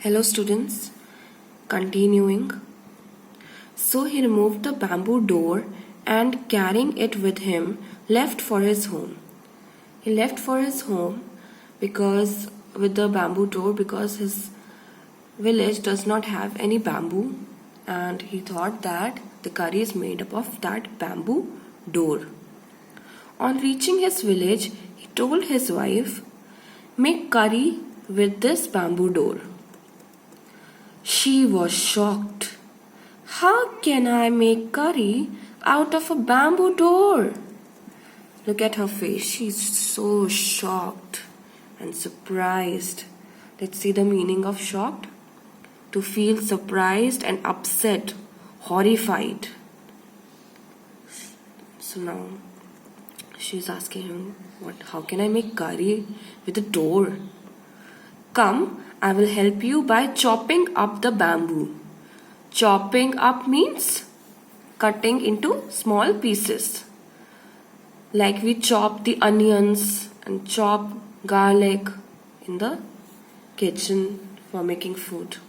Hello students, continuing. So he removed the bamboo door and carrying it with him left for his home. He left for his home because with the bamboo door because his village does not have any bamboo and he thought that the curry is made up of that bamboo door. On reaching his village, he told his wife, "Make curry with this bamboo door." She was shocked. "How can I make curry out of a bamboo door?" Look at her face. She's so shocked and surprised. Let's see the meaning of shocked. To feel surprised and upset, horrified. So now she's asking him, how can I make curry with a door? "Come, I will help you by chopping up the bamboo." Chopping up means cutting into small pieces. Like we chop the onions and chop garlic in the kitchen for making food.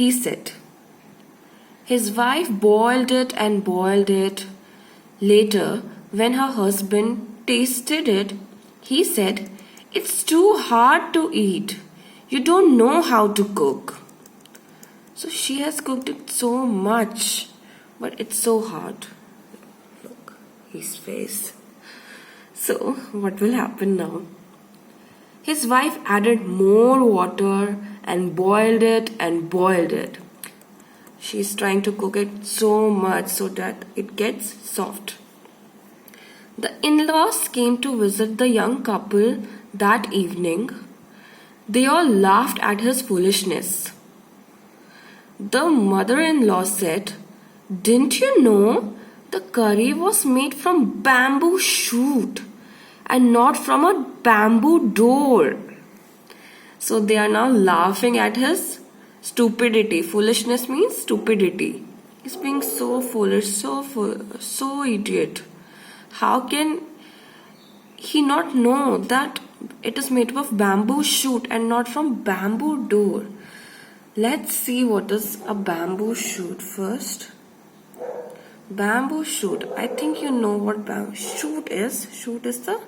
He said. His wife boiled it and boiled it. Later, when her husband tasted it, he said, "It's too hard to eat. You don't know how to cook." So she has cooked it so much, but it's so hard. Look, his face. So, what will happen now? His wife added more water and boiled it and boiled it. She's trying to cook it so much so that it gets soft. The in-laws came to visit the young couple that evening. They all laughed at his foolishness. The mother-in-law said, "Didn't you know the curry was made from bamboo shoot and not from a bamboo door?" So they are now laughing at his stupidity. Foolishhness means stupidity. He's being so foolish, so idiot. How can he not know that it is made of bamboo shoot and not from bamboo door? Let's see what is a bamboo shoot first. Bamboo shoot. I think you know what bamboo shoot is. Shoot is the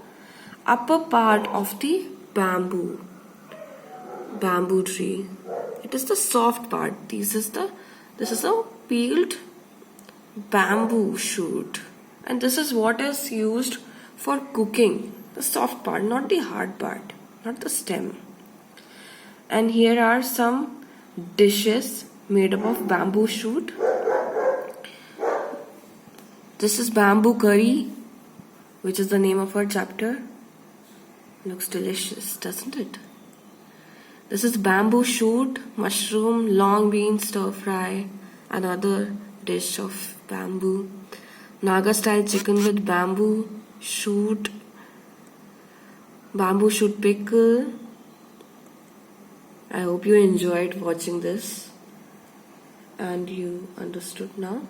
upper part of the bamboo tree. It is the soft part. This is a peeled bamboo shoot. And this is what is used for cooking. The soft part, not the hard part, not the stem. And here are some dishes made up of bamboo shoot. This is bamboo curry, which is the name of our chapter. Looks delicious, doesn't it? This is bamboo shoot, mushroom, long bean stir fry, another dish of bamboo. Naga style chicken with bamboo shoot pickle. I hope you enjoyed watching this and you understood now.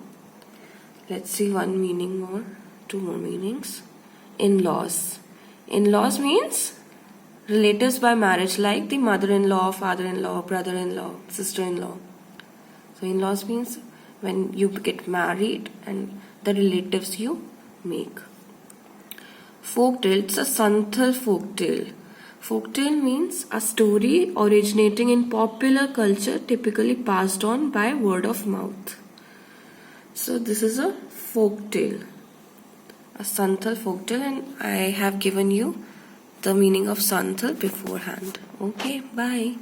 Let's see one meaning more, two more meanings. In-laws. In-laws means relatives by marriage, like the mother-in-law, father-in-law, brother-in-law, sister-in-law. So in-laws means when you get married and the relatives you make. Folktale, it's a Santhal folktale. Folktale means a story originating in popular culture, typically passed on by word of mouth. So this is a folktale, a Santhal folktale, and I have given you the meaning of Santhal beforehand. Okay, bye.